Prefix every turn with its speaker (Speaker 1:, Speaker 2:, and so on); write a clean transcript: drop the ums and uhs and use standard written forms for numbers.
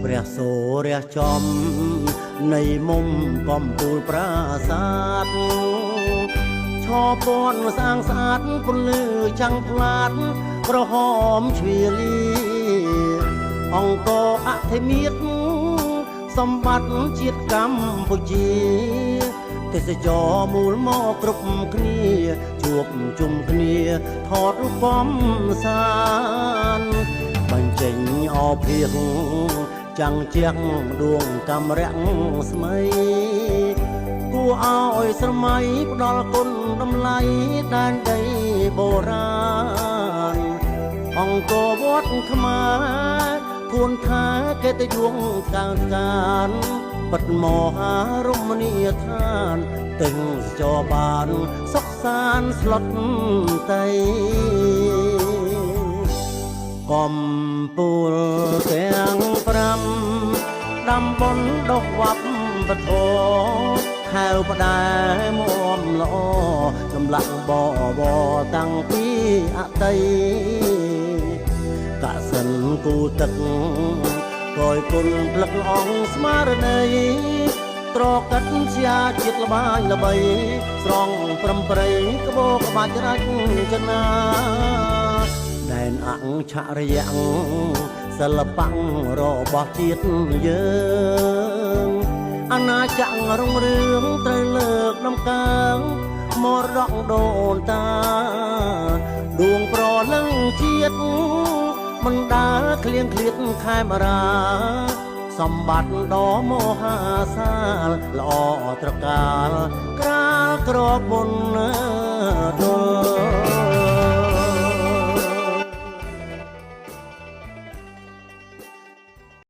Speaker 1: ព្រះសូរះចំនៃមុំកំពូលប្រាសាទឈរពណ៌ស្អាងស្អាតពន្លឺចាំងផ្លាតក្រហមជ្វាលីអង្គអធិមាតសម្បត្តិជាតិកម្ពុជាទេសចរមូលមកគ្រប់គ្នាជួបជុំគ្នាថតរូបកំសាន្តបញ្ចេញអភិរចាំងជាងដួងកាំរាំងស្មៃគួរឲ្យស្រមៃផ្ដល់គុណតម្លៃដែនដីបុរាណអង្គវត្តខ្មែរគួនថាកិត្តិយសកាលការបិទមហារមណីយដ្ឋានទាំងចរបានសុខសានស្លុតតៃកំពូលទាំង5ដំបន់ដុសវត្តបធខែវផ្ដែមុំល្អចម្លាក់បបតាំងពីអតីកសិនគូទឹកកយគុណផ្លឹកអង្គស្មារតីត្រកាត់ជាជាតិល្បាញល្បីស្រង់ប្រំប្រៃក្បោក្បាច់រាជចនាដែនអង្គឆរិយៈសិល្បៈរបស់ជាតិយើងអាណាចក្ររុងរឿងត្រូវលើកដំកើងមរតកដូនតាដួងប្រលឹងជាតិមិនដើរឃ្លៀងឃ្លាតខេមរាសម្បត្តិដ៏មហាសាលល្អត្រកាលក្រាលក្របមុនដល